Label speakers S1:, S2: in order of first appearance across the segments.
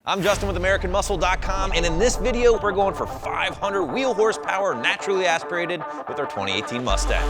S1: I'm Justin with AmericanMuscle.com, and in this video, we're going for 500 wheel horsepower naturally aspirated with our 2018 Mustang.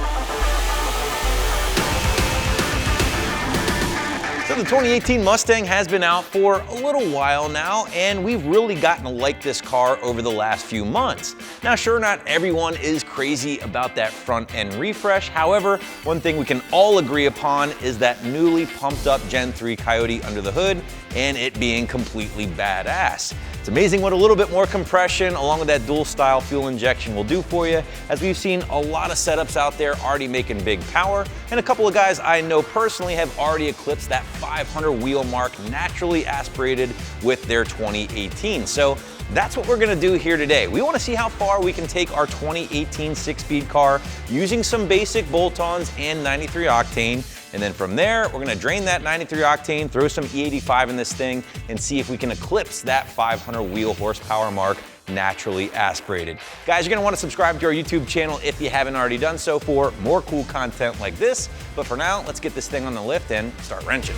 S1: So the 2018 Mustang has been out for a little while now, and we've really gotten to like this car over the last few months. Now, sure, not everyone is crazy about that front end refresh. However, one thing we can all agree upon is that newly pumped up Gen 3 Coyote under the hood and it being completely badass. It's amazing what a little bit more compression along with that dual style fuel injection will do for you, as we've seen a lot of setups out there already making big power, and a couple of guys I know personally have already eclipsed that 500 wheel mark naturally aspirated with their 2018. So that's what we're gonna do here today. We wanna see how far we can take our 2018 six-speed car using some basic bolt-ons and 93 octane. And then from there, we're gonna drain that 93 octane, throw some E85 in this thing, and see if we can eclipse that 500 wheel horsepower mark naturally aspirated. Guys, you're gonna wanna subscribe to our YouTube channel if you haven't already done so for more cool content like this. But for now, let's get this thing on the lift and start wrenching.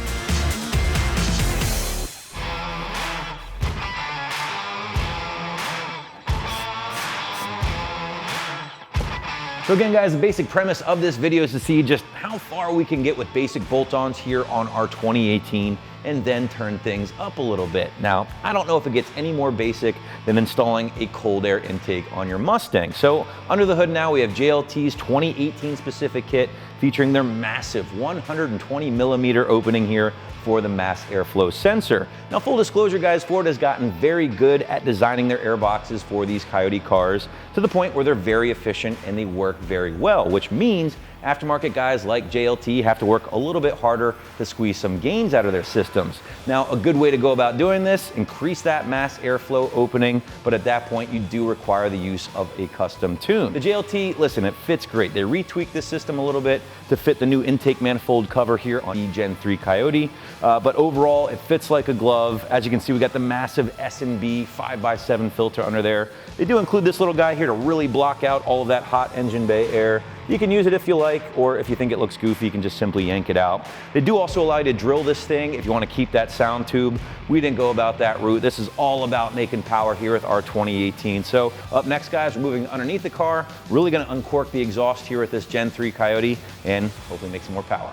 S1: So again, guys, the basic premise of this video is to see just how far we can get with basic bolt-ons here on our 2018 and then turn things up a little bit. Now, I don't know if it gets any more basic than installing a cold air intake on your Mustang. So under the hood now, we have JLT's 2018 specific kit featuring their massive 120 millimeter opening here for the mass airflow sensor. Now, full disclosure, guys, Ford has gotten very good at designing their air boxes for these Coyote cars to the point where they're very efficient and they work very well, which means aftermarket guys like JLT have to work a little bit harder to squeeze some gains out of their systems. Now, a good way to go about doing this, increase that mass airflow opening, but at that point, you do require the use of a custom tune. The JLT, listen, it fits great. They retweaked the system a little bit to fit the new intake manifold cover here on the Gen 3 Coyote, but overall, it fits like a glove. As you can see, we got the massive S&B 5x7 filter under there. They do include this little guy here to really block out all of that hot engine bay air. You can use it if you like, or if you think it looks goofy, you can just simply yank it out. They do also allow you to drill this thing if you want to keep that sound tube. We didn't go about that route. This is all about making power here with our 2018. So up next, guys, we're moving underneath the car, really going to uncork the exhaust here with this Gen 3 Coyote and hopefully make some more power.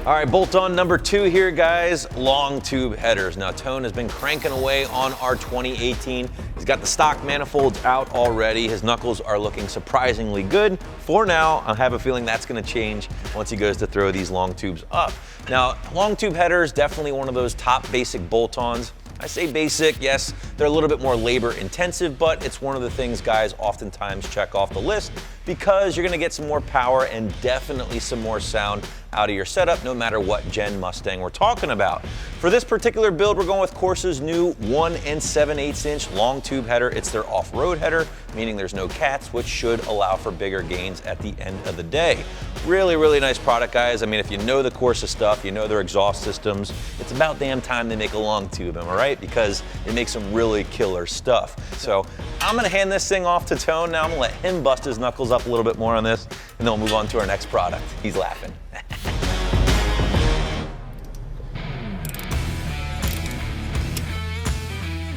S1: All right, bolt-on number 2 here, guys, long tube headers. Now, Tone has been cranking away on our 2018. He's got the stock manifolds out already. His knuckles are looking surprisingly good. For now, I have a feeling that's gonna change once he goes to throw these long tubes up. Now, long tube headers, definitely one of those top basic bolt-ons. I say basic, yes, they're a little bit more labor intensive, but it's one of the things guys oftentimes check off the list because you're gonna get some more power and definitely some more sound out of your setup, no matter what Gen Mustang we're talking about. For this particular build, we're going with Corsa's new 1 7/8 inch long tube header. It's their off-road header, meaning there's no cats, which should allow for bigger gains at the end of the day. Really, really nice product, guys. I mean, if you know the Corsa stuff, you know their exhaust systems, it's about damn time they make a long tube, am I right? Because it makes some really killer stuff. So I'm gonna hand this thing off to Tone now. I'm gonna let him bust his knuckles up a little bit more on this, and then we'll move on to our next product. He's laughing.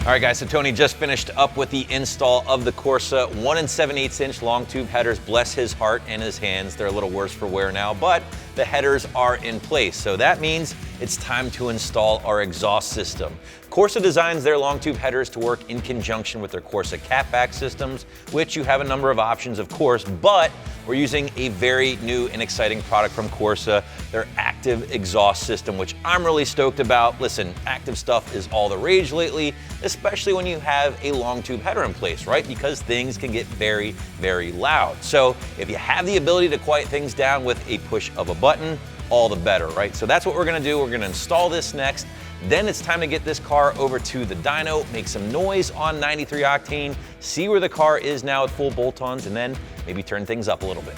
S1: All right, guys, so Tony just finished up with the install of the Corsa 1 7/8 inch long tube headers. Bless his heart and his hands. They're a little worse for wear now, but the headers are in place. So that means it's time to install our exhaust system. Corsa designs their long tube headers to work in conjunction with their Corsa catback systems, which you have a number of options, of course, but we're using a very new and exciting product from Corsa, their active exhaust system, which I'm really stoked about. Listen, active stuff is all the rage lately, especially when you have a long tube header in place, right? Because things can get very, very loud. So if you have the ability to quiet things down with a push of a button, all the better, right? So that's what we're gonna do. We're gonna install this next. Then it's time to get this car over to the dyno, make some noise on 93 octane, see where the car is now at full bolt-ons, and then maybe turn things up a little bit.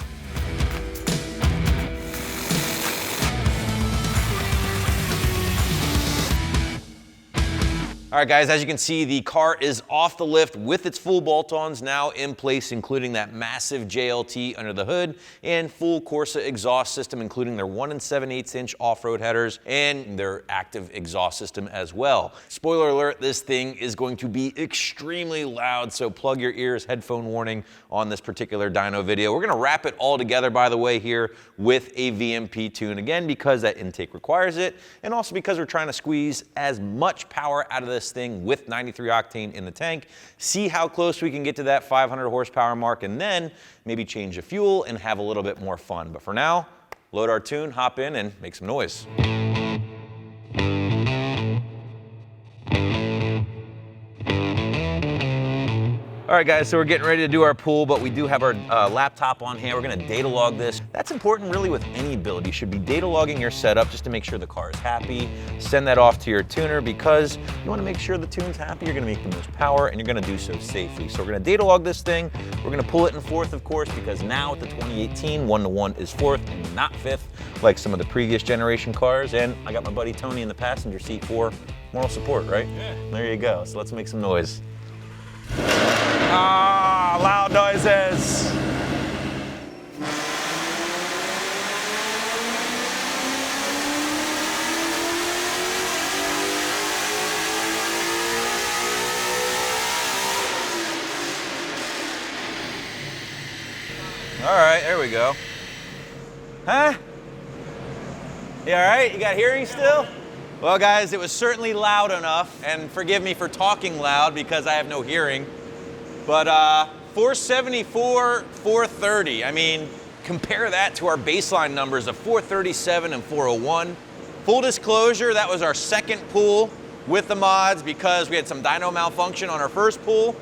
S1: All right, guys, as you can see, the car is off the lift with its full bolt-ons now in place, including that massive JLT under the hood and full Corsa exhaust system, including their 1 7/8" off-road headers and their active exhaust system as well. Spoiler alert, this thing is going to be extremely loud, so plug your ears, headphone warning on this particular dyno video. We're gonna wrap it all together, by the way, here with a VMP tune, again, because that intake requires it, and also because we're trying to squeeze as much power out of this thing with 93 octane in the tank, see how close we can get to that 500 horsepower mark, and then maybe change the fuel and have a little bit more fun. But for now, load our tune, hop in, and make some noise. All right, guys, so we're getting ready to do our pull, but we do have our laptop on hand. We're gonna data log this. That's important really with any build. You should be data logging your setup just to make sure the car is happy. Send that off to your tuner because you wanna make sure the tune's happy. You're gonna make the most power and you're gonna do so safely. So we're gonna data log this thing. We're gonna pull it in fourth, of course, because now with the 2018, 1-to-1 is fourth and not fifth, like some of the previous generation cars. And I got my buddy Tony in the passenger seat for moral support, right? Yeah. There you go. So let's make some noise. Ah, loud noises. All right, there we go. Huh? You all right? You got hearing still? Well, guys, it was certainly loud enough, and forgive me for talking loud because I have no hearing. But 474, 430, I mean, compare that to our baseline numbers of 437 and 401. Full disclosure, that was our second pull with the mods because we had some dyno malfunction on our first pull.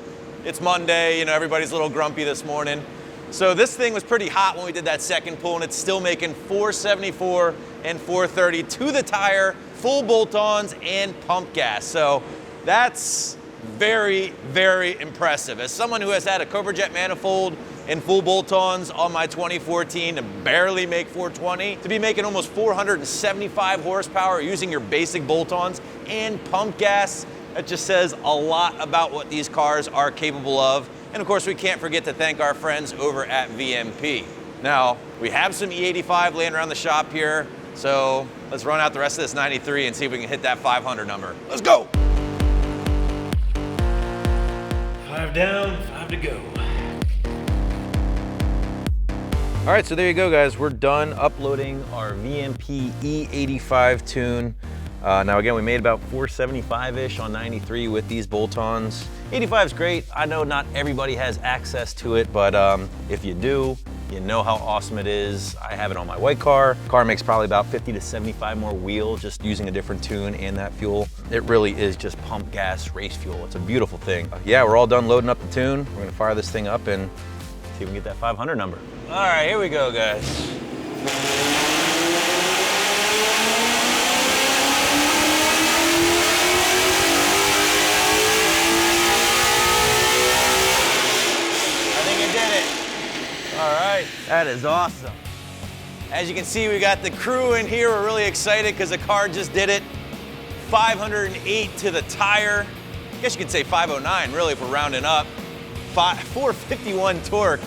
S1: It's Monday, you know, everybody's a little grumpy this morning. So this thing was pretty hot when we did that second pull, and it's still making 474 and 430 to the tire, full bolt-ons and pump gas. So that's very, very impressive. As someone who has had a Cobra Jet manifold and full bolt-ons on my 2014 to barely make 420, to be making almost 475 horsepower using your basic bolt-ons and pump gas, that just says a lot about what these cars are capable of. And of course, we can't forget to thank our friends over at VMP. Now, we have some E85 laying around the shop here, so let's run out the rest of this 93 and see if we can hit that 500 number. Let's go!
S2: 5 down, 5 to go.
S1: All right, so there you go, guys. We're done uploading our VMP E85 tune. Now again, we made about 475-ish on 93 with these bolt-ons. 85 is great. I know not everybody has access to it, but if you do, you know how awesome it is. I have it on my white car. Car makes probably about 50 to 75 more wheel just using a different tune and that fuel. It really is just pump gas race fuel. It's a beautiful thing. Yeah, we're all done loading up the tune. We're gonna fire this thing up and see if we can get that 500 number. All right, here we go, guys. All right, that is awesome. As you can see, we got the crew in here. We're really excited because the car just did it. 508 to the tire. I guess you could say 509, really, if we're rounding up. 451 torque.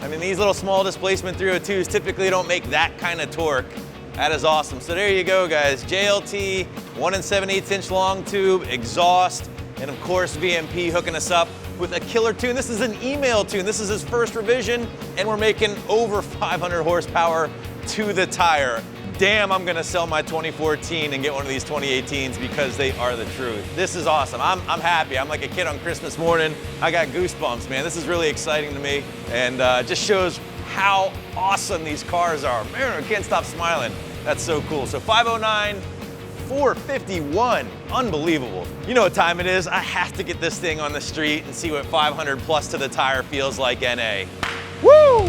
S1: I mean, these little small displacement 302s typically don't make that kind of torque. That is awesome. So there you go, guys. JLT, 1 7/8" long tube, exhaust, and of course, VMP hooking us up with a killer tune. This is an email tune. This is his first revision, and we're making over 500 horsepower to the tire. Damn, I'm gonna sell my 2014 and get one of these 2018s because they are the truth. This is awesome. I'm happy. I'm like a kid on Christmas morning. I got goosebumps, man. This is really exciting to me, and just shows how awesome these cars are. Man, I can't stop smiling. That's so cool. So 509, 451, unbelievable. You know what time it is. I have to get this thing on the street and see what 500 plus to the tire feels like, NA. Woo!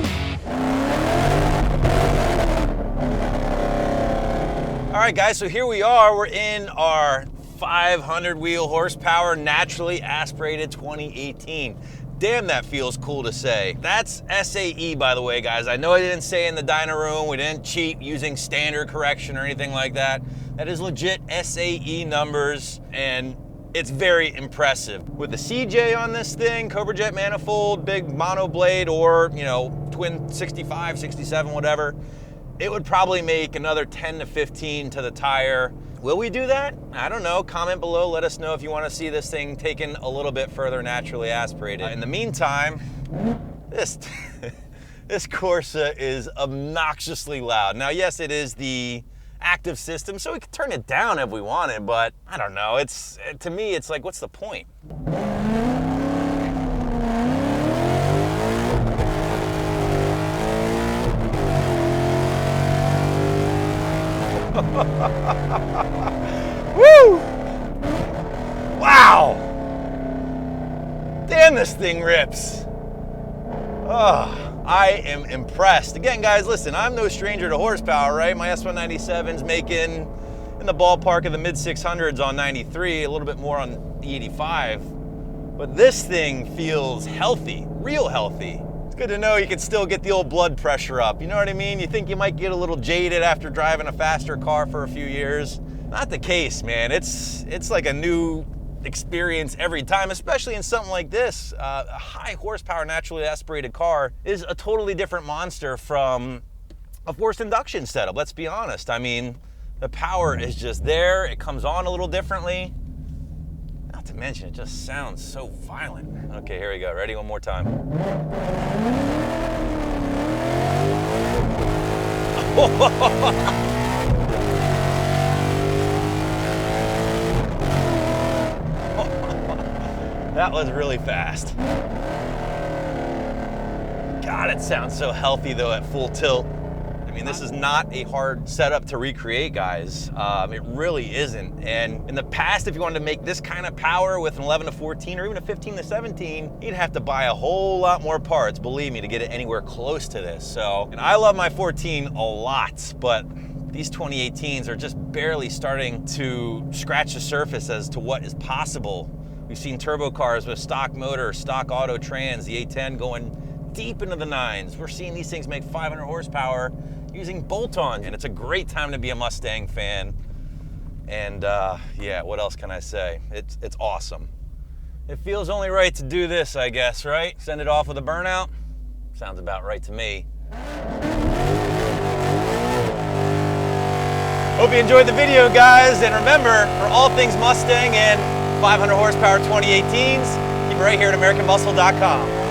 S1: All right, guys, so here we are. We're in our 500 wheel horsepower, naturally aspirated 2018. Damn, that feels cool to say. That's SAE, by the way, guys. I know I didn't say in the dyno room, we didn't cheat using standard correction or anything like that. That is legit SAE numbers, and it's very impressive. With the CJ on this thing, Cobra Jet manifold, big mono blade, or, you know, twin 65, 67, whatever, it would probably make another 10 to 15 to the tire. Will we do that? I don't know. Comment below. Let us know if you want to see this thing taken a little bit further naturally aspirated. In the meantime, this Corsa is obnoxiously loud. Now, yes, it is the active system, so we can turn it down if we wanted, but I don't know. To me, it's like, what's the point? Woo! Wow! Damn, this thing rips. Oh, I am impressed. Again, guys, listen, I'm no stranger to horsepower, right? My S197's making in the ballpark of the mid 600s on 93, a little bit more on the 85. But this thing feels healthy, real healthy. It's good to know you can still get the old blood pressure up. You know what I mean? You think you might get a little jaded after driving a faster car for a few years. Not the case, man. It's like a new experience every time, especially in something like this. A high horsepower naturally aspirated car is a totally different monster from a forced induction setup, let's be honest. I mean, the power is just there. It comes on a little differently. Not to mention, it just sounds so violent. Okay, here we go. Ready? One more time. That was really fast. God, it sounds so healthy though at full tilt. I mean, this is not a hard setup to recreate, guys. It really isn't. And in the past, if you wanted to make this kind of power with an 11 to 14 or even a 15 to 17, you'd have to buy a whole lot more parts, believe me, to get it anywhere close to this. So, and I love my 14 a lot, but these 2018s are just barely starting to scratch the surface as to what is possible. We've seen turbo cars with stock motor, stock auto trans, the A10 going deep into the 9s. We're seeing these things make 500 horsepower using bolt-ons, and it's a great time to be a Mustang fan. And yeah, what else can I say? It's awesome. It feels only right to do this, I guess, right? Send it off with a Burnout? Sounds about right to me. Hope you enjoyed the video, guys, and remember, for all things Mustang and 500 horsepower 2018s, keep it right here at AmericanMuscle.com.